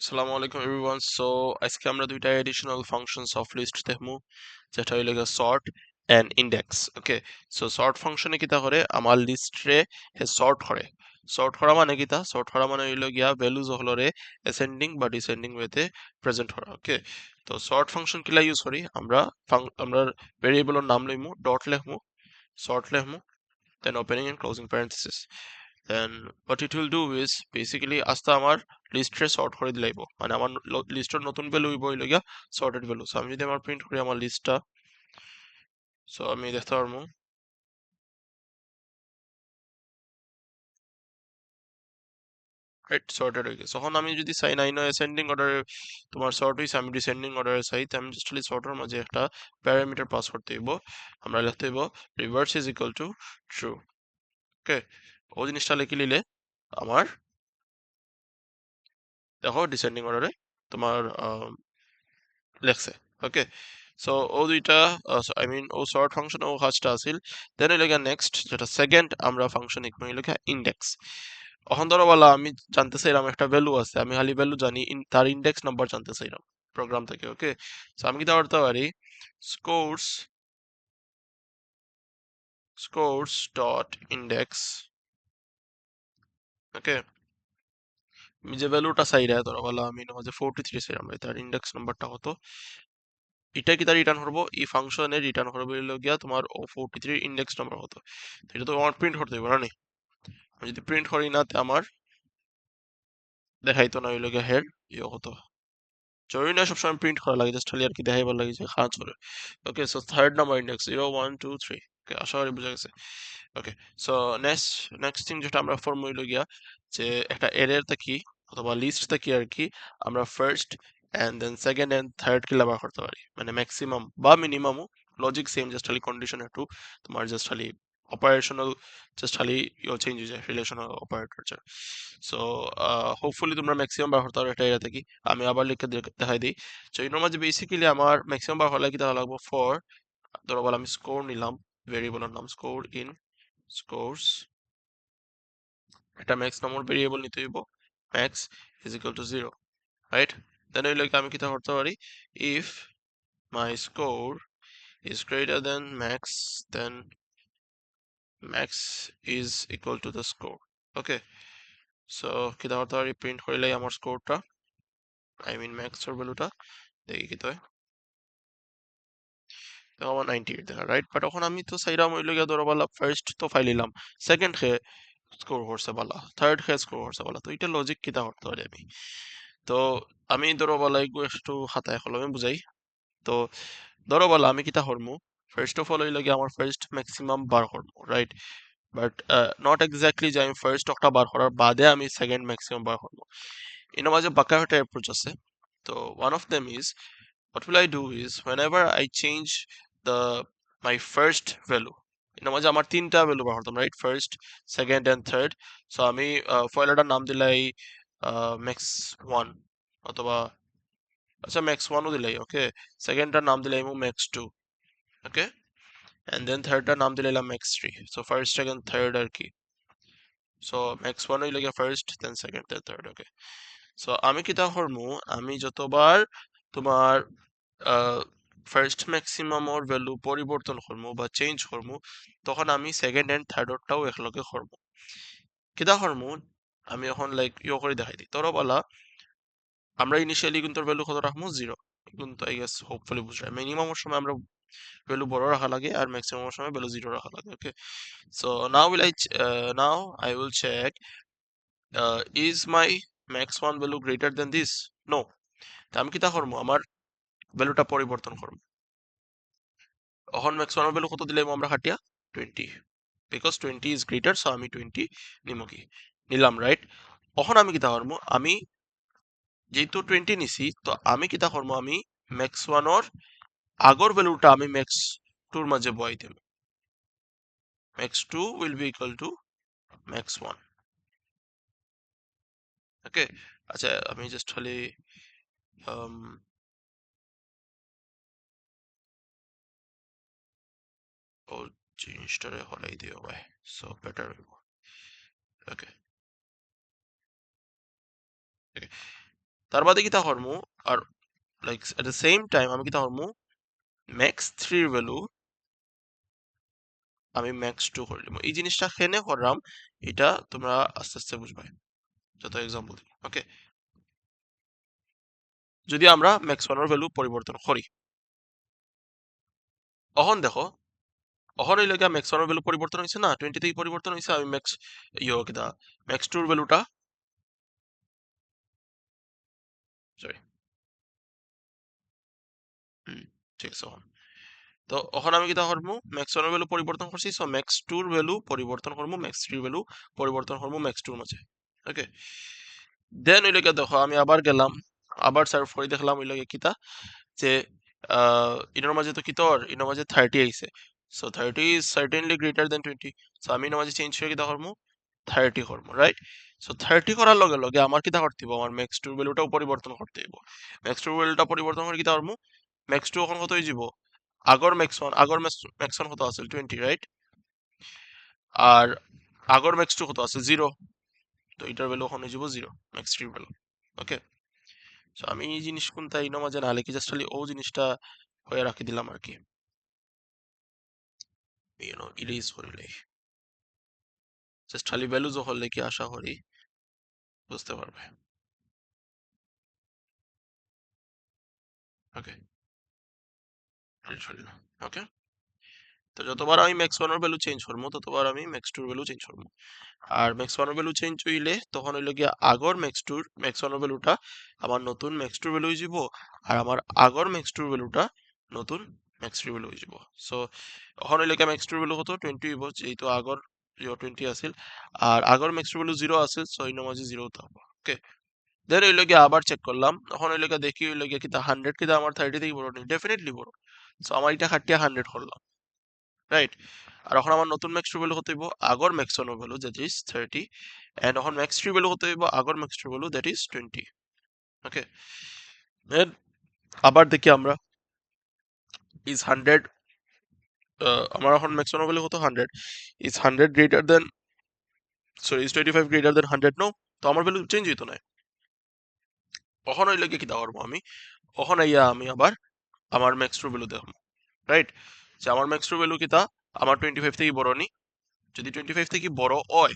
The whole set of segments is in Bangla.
আসসালামু আলাইকুম এভরিওয়ান। আজকে আমরা দুইটা এডিশনাল ফাংশনস অফ লিস্ট দেখবো, যেটা হইল গিয়ে sort and index. Okay, sort ফাংশনে কিতা করে আমার লিস্টরে সর্ট করে। সর্ট করা মানে কিতা? সর্ট করা মানে হইল গিয়া ভ্যালুজ হলরে অ্যাসেন্ডিং বা ডিসেন্ডিং ওয়েতে প্রেজেন্ট করা। ওকে, তো সর্ট ফাংশন কিলা ইউজ করি আমরা? আমরা ভেরিয়েবলের নাম লইমু, ডট লিখমু, সর্ট লিখমু, then opening and closing parenthesis. Then what it will do is basically আস্তে আমার লিস্টে সর্ট করে দিলাইব, মানে আমার লিস্টের নতুন ভ্যালু হইব হইল গিয়া সর্টেড ভ্যালু। সো আমি যদি আমার প্রিন্ট করি আমার লিস্টটা, সো আমি দেখতে পারবো রাইট সর্টেড হয়ে গেছে। তখন আমি যদি চাই নাই নয় অ্যাসেন্ডিং অর্ডারে তোমার সর্ট হইছে, আমি ডিসেন্ডিং অর্ডারে চাই, তো আমি জাস্ট সর্টের মাঝে একটা প্যারামিটার পাস করতে হইব। আমরা লিখতে হইব reverse is equal to true. Okay, ও জিনিসটা লিখে নিলে আমার দেখো ডিসেন্ডিং অর্ডারে তোমার লেখছে। ওকে, সো ও দুইটা আই মিন ও সর্ট ফাংশন ও কাজটা আছিল। দেন হইল গিয়া নেক্সট যেটা সেকেন্ড আমরা ফাংশন ইকমু হইল গিয়া ইন্ডেক্স। এখন ধরো বলা আমি জানতে চাইলাম একটা ভ্যালু আছে, আমি খালি ভ্যালু জানি, তার ইন্ডেক্স নাম্বার জানতে চাইলাম প্রোগ্রাম থেকে। ওকে, সো আমি কি করতে পারি, স্কোরস স্কোরস ডট ইন্ডেক্স। ওকে, আমি যে ভ্যালুটা চাই রে, ধরো বলা আমি যে 43 চাইলাম, তার ইন্ডেক্স নাম্বারটা হতো, এটা কি তার রিটার্ন করবো, এই ফাংশনের রিটার্ন করবো হইলো গিয়া তোমার ও 43 ইন্ডেক্স নাম্বার হতো। তো এটা তো আমার প্রিন্ট করতে হবে না নি? আমি যদি প্রিন্ট করি না তে আমার দেখাইতো না হইলো গিয়া হের ইয়ে হতো। জরুরি না সবসময় প্রিন্ট করা লাগে, জাস্ট খালি আর কি দেখাইবার লাগে যে কাজ করে। ওকে, সো থার্ড নাম্বার ইন্ডেক্স 0 1 2 3। ওকে, আশা করি বুঝা গেছে। ওকে, সো নেক্সট নেক্সট থিং যেটা আমরা ফর্ম হইলো গিয়া যে একটা এরের থাকি অথবা লিস্ট থাকি আর কি, আমরা first and then second and third কি ব্যবহার করতে পারি, মানে ম্যাক্সিমাম বা মিনিমামও লজিক সেম, জাস্ট খালি কন্ডিশন একটু তোমার জাস্ট খালি অপারেশনাল, জাস্ট খালি ইয়ে চেঞ্জ হয়ে যায়, রিলেশনাল অপারেটর। সো হোপফুলি তোমরা ম্যাক্সিমাম ব্যবহার করতে পারো এটা এরিয়া থেকে। আমি আবার লিখে দেখাই দিই। সো এর মাঝে বেসিক্যালি আমার ম্যাক্সিমাম ব্যবহার হলে কি দেওয়া লাগবে ফর, ধরো বল আমি স্কোর নিলাম, ভেরিয়েবলের নাম স্কোর ইন scores, একটা ম্যাক্স নামক ভেরিয়েবল নিতে হইব, max is equal to 0, right? Then হইলো কি আমি কি করতে পারি, if my score is greater than max, then max is equal to the score. Okay, so কি করতে পারি, প্রিন্ট করিলাই আমার স্কোরটা, আই মিন ম্যাক্স এর ভ্যালুটা দেখি কি হয়। দেখো আমার 98 দেখা, রাইট? বাট এখন আমি তো চাইলাম হইলো গিয়া ধরো বলা ফার্স্ট তো ফাইলিলাম, সেকেন্ড খে স্কোর করছে বলা, থার্ড খে স্কোর করছে বলা, তো এটা লজিক কিতা করতে পারি আমি? তো আমি ধরো বলা একটু খাতায় কলমে বুঝাই। তো ধরো বলা আমি কিতা করমু, ফার্স্ট অফ অল হইল গিয়ে আমার ফার্স্ট ম্যাক্সিমাম বার করমু, রাইট? বাট নট এক্স্যাক্টলি যে আমি ফার্স্ট একটা বার করার বাদে আমি সেকেন্ড ম্যাক্সিমাম বার করবো, এর মাঝে বাঁকা একটা অ্যাপ্রোচ আছে। তো one of them is, what will I do is whenever I change the my first value, এর মাঝে আমার তিনটা ভ্যালু বার করতাম, right? First, second and third. So আমি পয়লাটার নাম দিলাই ম্যাক্স ওয়ান, অথবা আচ্ছা ম্যাক্স ওয়ানও দিলাই। ওকে, সেকেন্ডটার নাম দিলাই max two. Okay, and then থার্ডটার নাম দিলাম max three. So first second third আর কি। সো ম্যাক্স ওয়ান হইলে গিয়ে first, then second, then third. Okay, so আমি কি তা করমু, আমি যতবার তোমার ফার্স্ট ম্যাক্সিমামর ভ্যালু পরিবর্তন করমু বা চেঞ্জ করমু, তখন আমি সেকেন্ড এন্ড থার্ডটাও একলগে করমু। কিতা করমু, আমি এখন লাইক ইয়ে করে দেখাই দিই। তোরা বলা আমরা ইনিশিয়ালি কিন্তু ভ্যালু কত রাখবো, 0। কিন্তু আই গেস হোপফুলি বুঝরা, মিনিমামের সময় আমরা ভ্যালু বড় রাখা লাগে আর ম্যাক্সিমামের সময় ভ্যালু 0 রাখা লাগে। Okay, so now I will check is my max one value greater than this? No. তা আমি কিতা করবো, আমার ভ্যালুটা পরিবর্তন করবো। এখন ম্যাক্স ওয়ান ভ্যালু কত দিলাম আমরা খাটিয়া, 20, বিকজ 20 ইজ গ্রেটার, সো আমি 20 নিমো, কি নিলাম, রাইট? এখন আমি কিতা করবো, আমি যেহেতু 20 নিছি, তো আমি কিতা করবো, আমি ম্যাক্স ওয়ানর আগর ভ্যালুটা আমি ম্যাক্স টুর মাঝে বয়াই দেব। Max two will be equal to max one. Okay, আচ্ছা আমি জাস্ট খালি ও জিনিসটারে হলাই দিও ভাই, সো বেটার হইব। ওকে, তার বাদে কিতা করমু আর like at the same time আমি কিতা করমু ম্যাক্স 3 ভ্যালু আমি ম্যাক্স 2 করে দিব। এই জিনিসটা কেনে করলাম এটা তোমরা আস্তে আস্তে বুঝবে যত এক্সাম্পল দিই। ওকে, যদি আমরা ম্যাক্স 1 এর ভ্যালু পরিবর্তন করি, এখন দেখো এখন এই লাগা ম্যাক্স 1 এর ভ্যালু পরিবর্তন হইছে না, 20 থেকে পরিবর্তন হইছে। আমি ম্যাক্স কিতা ম্যাক্স 2 এর ভ্যালুটা সরি ঠিক আছে। তো এখন আমি কিতা করবো ম্যাক্স 1 এর ভ্যালু পরিবর্তন করছি, সো ম্যাক্স 2 এর ভ্যালু পরিবর্তন করবো ম্যাক্স 3 এর ভ্যালু পরিবর্তন করবো ম্যাক্স 2 এর মাঝে। ওকে, দেন ওই লাগে দেখো আমি আবার গেলাম, আবার সার্ভ করে দেখলাম ওই লাগে কিতা যে ইনোর মাঝে তো কিতর ইনোর মাঝে 30 আইছে, so 30 is certainly greater than 20, so আমি ইনোর মাঝে চেঞ্জ করে কিতা করবো 30 করবো, রাইট? সো 30 করার লগে লগে আমার কিতা করতে হইব, আমার ম্যাক্স 2 ভ্যালুটাও পরিবর্তন করতে হইব। ম্যাক্স 2 ভ্যালুটা পরিবর্তন করে কিতা করবো ম্যাক্স 2 এখন কত হয়ে যাব, আগর ম্যাক্স 1 কত আছে 20, রাইট? আর আগর ম্যাক্স 2 কত আছে 0, তো এটার ভ্যালু এখন হয়ে যাব 0 ম্যাক্স 3 ভ্যালু। ওকে, সো আমি এই জিনিস কোনটা ইনো মাঝে না লিখি, জাস্ট খালি ও জিনিসটা হয়ে রাখি দিলাম আর কি, ইরেজ করিলে জাস্ট খালি ভ্যালু যখন লিখে আশা করি বুঝতে পারবে। ওকে, ওকে, তো যতবার আমি ম্যাক্স 1 এর ভ্যালু চেঞ্জ করবো ততবার আমি ম্যাক্স 2 এর ভ্যালু চেঞ্জ করবো। আর ম্যাক্স 1 এর ভ্যালু চেঞ্জ হইলে তখন হইলো গিয়া আগর ম্যাক্স 1 এর ভ্যালুটা আমার নতুন ম্যাক্স 2 এর ভ্যালু হয়ে যাব, আর আমার আগর ম্যাক্স 2 এর ভ্যালুটা নতুন ম্যাক্স 3 ভ্যালু হয়ে যাব। সো এখন হইলো গিয়া ম্যাক্স 2 এর ভ্যালু কত 20 হইব, যেহেতু আগর 20 আছিল, আর আগর ম্যাক্স 2 এর ভ্যালু 0 আছে, সো এই মাঝে 0 হতে হবে। ওকে, দেন হইলো গিয়া আবার চেক করলাম, এখন হইলো গিয়া দেখি হইলো গিয়া কিতা 100 কিতা আমার 30 থেকে বড় নেই, ডেফিনেটলি বড়, সো আমার এটা খাটিয়া 100 করলাম, রাইট? আর এখন আমার নতুন ম্যাক্স 2 ভ্যালু হতে হইব আগর max 1 value that is 30, and এখন ম্যাক্স 3 ভ্যালু হতে হইব আগর max 2 value that is 20। Okay, then আবার দেখি আমরা ইজ 100, আমার এখন ম্যাক্স 1 ভ্যালু কত 100, is 100 greater than sorry is 25 greater than 100, no, তো আমার ভ্যালু চেঞ্জ হইতো না। কখন হইলে কি কিতা করবো আমি, কখন আইয়া আমি আবার আমার ম্যাক্স 2 ভ্যালু দেখবো, রাইট? যে আমার ম্যাক্স 2 ভ্যালু কিতা আমার 25 থেকে বড় নি, যদি 25 থেকে বড় হয়,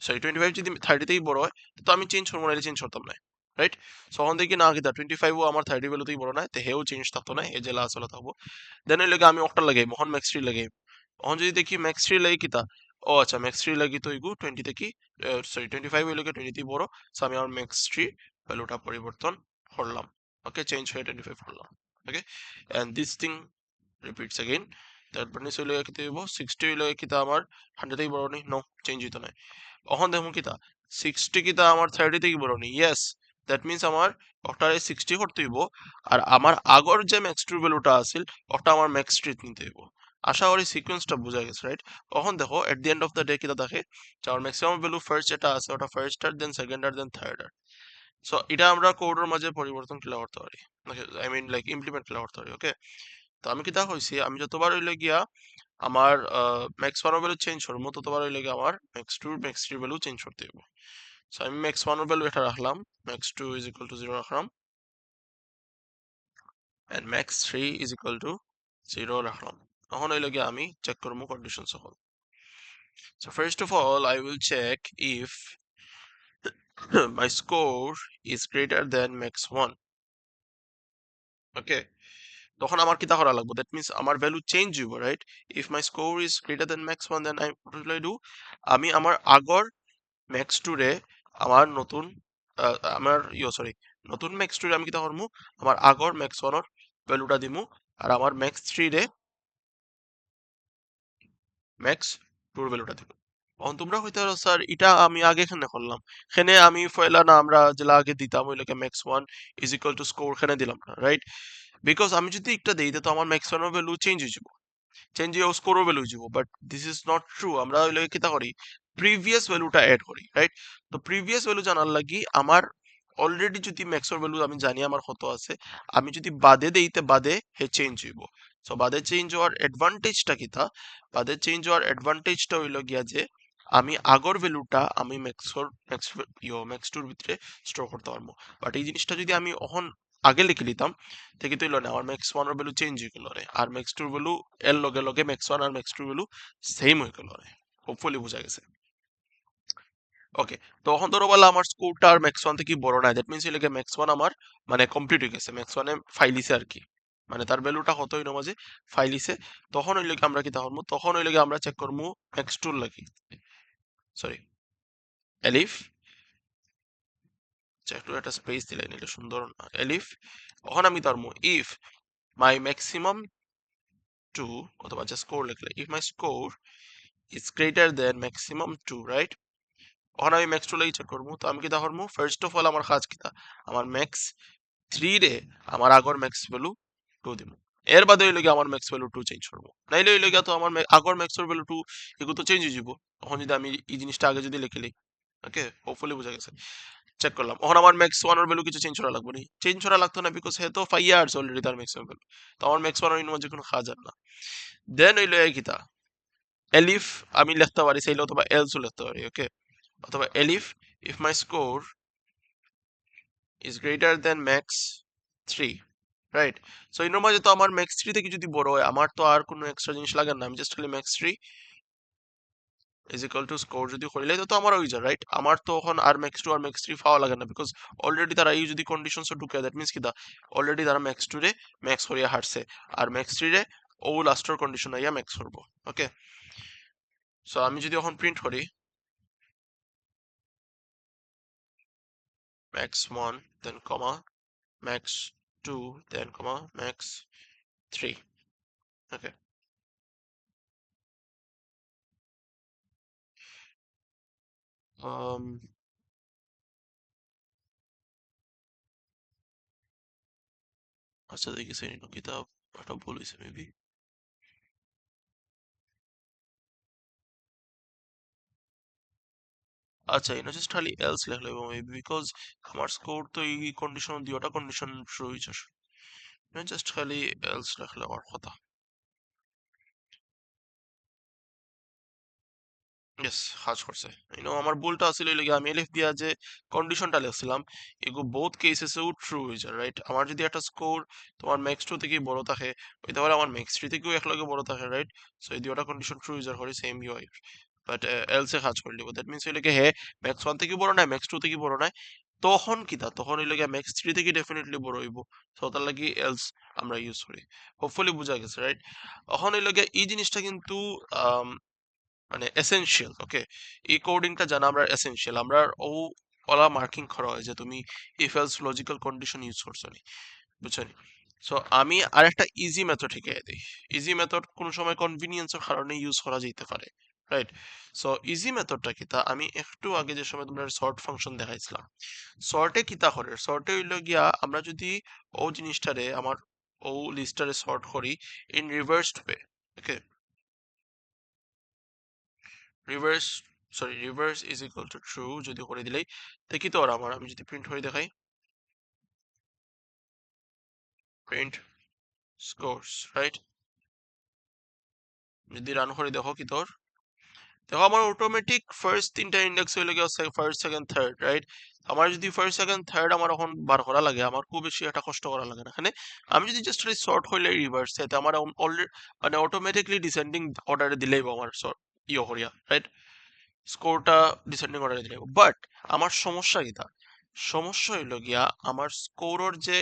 সরি 25 যদি 30 থেকে বড় হয় তো আমি চেঞ্জ করবো না, চেঞ্জ করতাম না, রাইট? সো এখন দেখি না কিতা 25 ও আমার 30 ভ্যালু থেকে বড় না, তো হেও চেঞ্জ থাকতো না, এই যে লাস্ট হলো থাকবো। দেন এর লাগে আমি একটা লাগাই মোহন ম্যাক্স 3 লাগাই, এখন যদি দেখি ম্যাক্স 3 লাগি কিতা, ও আচ্ছা ম্যাক্স 3 লাগি তো ইগু 20 থেকে সরি 25 হইলো 20 থেকে বড়, সো আমি আমার ম্যাক্স 3 ভ্যালুটা পরিবর্তন করলাম। ওকে, চেঞ্জ হয়ে 25 করলাম। Okay, and this thing repeats again, that মানে হইলো কিতা হইব 60 হইলো কিতা আমার 100 থেকে বড় নি, নো, চেঞ্জ হইতো না। এখন দেখুন কিতা 60 কিতা আমার 30 থেকে বড় নি, ইয়েস, দ্যাট মিন্স আমার ওটারে 60 করতে হইব, আর আমার আগর যে ম্যাক্স 2 ভ্যালুটা আছিল ওটা আমার ম্যাক্স 3 নিতে হইব। আশা করি সিকোয়েন্সটা বোঝা গেছে, রাইট? এখন দেখো at the end of the day কিতা দেখে যে আমার ম্যাক্সিমাম ভ্যালু ফার্স্ট যেটা আছে ওটা ফার্স্ট আর দেন সেকেন্ড আর দেন থার্ড আর, সো এটা আমরা কোডের মাঝে পরিবর্তন খেলা করতে পারি, আই মিন লাইক ইমপ্লিমেন্ট খেলা করতে পারি। ওকে, তো আমি কিতা হইছি আমি যতবার হইলে গিয়া আমার ম্যাক্স 1 ভ্যালু চেঞ্জ করবো ততবার হইলে গিয়া আমার ম্যাক্স 2 ম্যাক্স 3 ভ্যালু চেঞ্জ করতে হবে। সো আমি ম্যাক্স 1 ভ্যালু এটা রাখলাম, ম্যাক্স 2 ইজ ইকুয়াল টু 0 রাখলাম, and max 3 is equal to 0 রাখলাম। এখন হইলে গিয়া আমি চেক করবো কন্ডিশন সকল। So first of all I will check if my score is greater than max 1. Okay, তখন আমার কিতা করা লাগবে, দ্যাট মিন্স আমার ভ্যালু চেঞ্জ হইব, right? If my score is greater than max 1 then I will I do, আমি আমার আগর ম্যাক্স 2 রে আমার নতুন আমার সরি নতুন ম্যাক্স 2 রে আমি কিতা করমু আমার আগর ম্যাক্স 1 এর ভ্যালুটা দিমু, আর আমার ম্যাক্স 3 রে ম্যাক্স 2 এর ভ্যালুটা দিব। এখন তোমরা হইতে পারো স্যার এটা আমি আগে এখানে করলাম, এখানে আমি ফয়লা না আমরা যেটা আগে দিতাম ওই লাগে max 1 is equal two score এখানে দিলাম না, রাইট? বিকজ আমি যদি একটা দেই তো আমার ম্যাক্স 1 এর ভ্যালু চেঞ্জ হয়ে যাব, চেঞ্জ ইউজ স্কোরও ভ্যালু যাব, but this is not true. আমরা হইলে কিতা করি প্রিভিয়াস ভ্যালুটা অ্যাড করি, রাইট? তো প্রিভিয়াস ভ্যালু জানার লাগি আমার অলরেডি যদি ম্যাক্সর ভ্যালু আমি জানি আমার কত আছে, আমি যদি বাদে দেইতে বাদে হে চেঞ্জ হইব। সো বাদে চেঞ্জ হওয়ার অ্যাডভান্টেজটা কিতা, বাদে চেঞ্জ হওয়ার অ্যাডভান্টেজটা হইল গিয়া যে আমি আগর ভ্যালুটা আমি ম্যাক্স টুর ভিতরে স্টোর করতে পারবো। বাট এই জিনিসটা যদি আমি অহন আগে লিখে নিতাম থেকে তো না আমার ম্যাক্স ওয়ানের ভ্যালু চেঞ্জ হয়ে গেল রে, আর ম্যাক্স টুর ভ্যালু এর লগে লগে ম্যাক্স ওয়ান আর ম্যাক্স টুর ভ্যালু সেম হয়ে গেল রে। হোপফুলি বোঝা গেছে। ওকে, তখন ধরো বলা আমার স্কোরটা আর ম্যাক্স ওয়ান থেকে বড় নাই, দ্যাট মিনস এলাকা ম্যাক্স ওয়ান আমার মানে কমপ্লিট হয়ে গেছে, ম্যাক্স ওয়ানে ফাইলিছে আর কি, মানে তার ভ্যালুটা কত হইলো মাঝে ফাইলিছে। তখন হইলে আমরা কি তখন তখন হইলে আমরা চেক করবো ম্যাক্স টুর লাগি, সরি এলিফ, একটু একটা স্পেস দিলে নিলে সুন্দর না এলিফ। তখন আমি ধরবো ইফ মাই ম্যাক্সিমাম টু অথবা জাস্ট স্কোর লিখলে if my score is greater than maximum two, right? তখন আমি ম্যাক্স টু লাগি চেক করবো। তো আমি কিতা করবো, ফার্স্ট অফ অল আমার কাজ কিতা, আমার ম্যাক্স থ্রি রে আমার আগর ম্যাক্স ভ্যালু টু দিব, এর বাদে হইলে গিয়ে আমার ম্যাক্স ভ্যালু টু চেঞ্জ করবো, নাইলে হইলে গিয়ে তো আমার আগর ম্যাক্স ভ্যালু টু এগুলো তো চেঞ্জ হয়ে যাব। তখন যদি আমি এই জিনিসটা আগে যদি লিখে লিই, ওকে হোপফুলি বোঝা গেছে। চেক করলাম এখন আমার ম্যাক্স ওয়ান এর ভ্যালু কিছু চেঞ্জ করা লাগবে না, চেঞ্জ করা লাগতো না বিকজ হে তো 5 ইয়ার্স অলরেডি তার ম্যাক্সিমাম ভ্যালু, তো আমার ম্যাক্স ওয়ান এর মধ্যে কোনো কাজ আর না। দেন হইলো এই কিতা এলিফ আমি লিখতে পারি সেইলে অথবা এলসও লিখতে পারি, ওকে, অথবা elif if my score is greater than max three, right? So এই মাঝে তো আমার ম্যাক্স থ্রি থেকে যদি বড় হয় আমার তো আর কোনো এক্সট্রা জিনিস লাগে না, আমি জাস্ট খালি max three is equal two score যদি করিলে তো আমার হয়ে যায়, রাইট? আমার তো এখন আর ম্যাক্স টু আর ম্যাক্স থ্রি পাওয়া লাগে না বিকজ অলরেডি তারা এই যদি কন্ডিশনস ঢুকে, দ্যাট মিনস কিতা অলরেডি তারা ম্যাক্স টু রে ম্যাক্স করিয়া হারছে, আর ম্যাক্স থ্রি রে ও লাস্টের কন্ডিশন আইয়া ম্যাক্স করবো, ওকে। সো আমি যদি এখন প্রিন্ট করি ম্যাক্স ওয়ান দেন কমা ম্যাক্স টু দেন কমা ম্যাক্স থ্রি, ওকে। আচ্ছা দেখেছি কিতাব একটা ভুল হয়েছে মেবি। আচ্ছা এটা জাস্ট খালি এলস লেখলে মেবি বিকজ আমার স্কোর তো এই কন্ডিশন দুইটা কন্ডিশন ট্রু হয়েছে, জাস্ট খালি এলস লেখলে আমার কথা। ইয়েস, কাজ করছে। আমার ভুলটা আসলে লাগে আমি এলিফ দিয়া যে কন্ডিশনটা লিখছিলাম এগো বোথ কেসেসেও ট্রু হয়ে যায়, রাইট? আমার যদি একটা স্কোর তোমার ম্যাক্স টু থেকে বড় থাকে হইতে পারে আমার ম্যাক্স থ্রি থেকেও একলগে বড় থাকে, রাইট? সো এই দুইটা কন্ডিশন ট্রু ইউজার করে সেম ইউ বাট এলসে কাজ করে দিব, দ্যাট মিনস হইলে কি হ্যাঁ ম্যাক্স ওয়ান থেকে বড় নাই ম্যাক্স টু থেকে বড় নাই, তখন কিতা তখন হইলে গিয়ে ম্যাক্স থ্রি থেকে ডেফিনেটলি বড় হইব। সো তার লাগি এলস আমরা ইউজ করি। হোপফুলি বোঝা গেছে, রাইট? এখন হইলে গিয়ে এই জিনিসটা কিন্তু মানে এসেনশিয়াল, ওকে। এই কোডিংটা জানা আমরা এসেনশিয়াল, আমরা ও ওলা মার্কিং করা হয় যে তুমি if else logical condition use করছো নি, বুঝছো নি? সো আমি আরেকটা ইজি মেথড শিখিয়ে দিই। ইজি মেথড কোন সময় কনভিনিয়েন্সের কারণে ইউজ করা যেতে পারে, রাইট? সো ইজি মেথডটা কিতা আমি একটু আগে যে সময় তোমরা সর্ট ফাংশন দেখাইছিলাম, সর্টে কিতা করে, সর্টে হইল গিয়া আমরা যদি ও জিনিসটারে আমার ও লিস্টারে সর্ট করি in reversed way, okay, reverse sorry reverse is equal to true যদি করে দিলেই দেখি তো, আর আমার আমি যদি প্রিন্ট হয়ে দেখাই প্রিন্ট স্কোরস, রাইট? যদি রান করে দেখো কি তোর, দেখো আমার অটোমেটিক ফার্স্ট তিনটা ইন্ডেক্স হইলে গিয়ে ফার্স্ট সেকেন্ড থার্ড, রাইট? আমার যদি ফার্স্ট সেকেন্ড থার্ড আমার এখন বার করা লাগে আমার খুব বেশি একটা কষ্ট করা লাগে না এখানে। আমি যদি জাস্ট সর্ট হইলে রিভার্স এতে আমার অলরেডি মানে অটোমেটিকলি ডিসেন্ডিং অর্ডারে দিলেই আমার সর্ট ইয়ে করিয়া, রাইট? স্কোরটা ডিসেন্ডিং অর্ডারে দিলেই, বাট আমার সমস্যা কি তা, সমস্যা হইল গিয়া আমার স্কোরর যে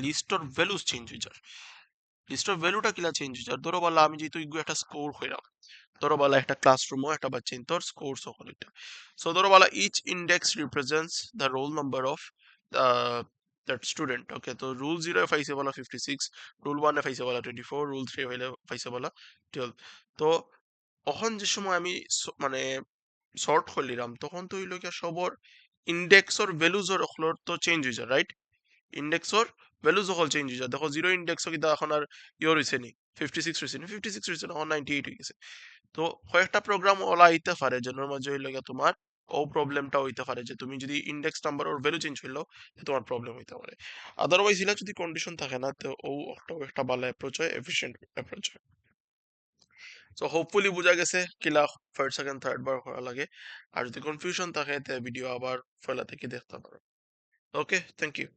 লিস্টর ভ্যালুস চেঞ্জ হয়ে যায়, লিস্টর ভ্যালুটা কিলা চেঞ্জ হয়ে যায়। ধরো বলা আমি যেহেতু একটা স্কোর হইলাম, ধরো বলা একটা ক্লাসরুমও একটা বাচ্চা তোর স্কোর সকল এটা, সো ধরো বলা each index represents the roll number of that student, okay. তো রুল জিরো পাইছে বলা 56, রুল ওয়ানে পাইছে বলা 24, রুল থ্রি হইলে পাইছে বলা 12। তো তখন যে সময় আমি মানে সর্ট করলিলাম তখন তো হইল গিয়া সবর ইন্ডেক্সর ভ্যালুজর অখলর তো চেঞ্জ হয়ে যায়, রাইট? ইন্ডেক্সর ভ্যালুজ সকল চেঞ্জ হয়ে যায়। দেখো জিরো ইন্ডেক্স কিন্তু এখন আর ইয়ে রয়েছে নি 56 রয়েছে নি, 56 রয়েছে না, এখন 98 হয়ে গেছে। তো কয়েকটা প্রোগ্রাম ওলা হইতে পারে যেটার মাঝে হইলে গিয়া তোমার ও প্রবলেমটা হইতে পারে যে তুমি যদি ইন্ডেক্স নাম্বার ওর ভ্যালু চেঞ্জ হইলো তোমার প্রবলেম হইতে পারে। আদারওয়াইজ ইলা যদি কন্ডিশন থাকে না তো ও একটা ভালো অ্যাপ্রোচ হয়, এফিশিয়েন্ট অ্যাপ্রোচ হয়। সো হোপফুলি বুঝা গেছে কিলা ফার্স্ট সেকেন্ড থার্ড বার করা লাগে। আর যদি কনফিউশন থাকে তে ভিডিও আবার ফেলা থেকে দেখতে পারো। ওকে, থ্যাংক ইউ।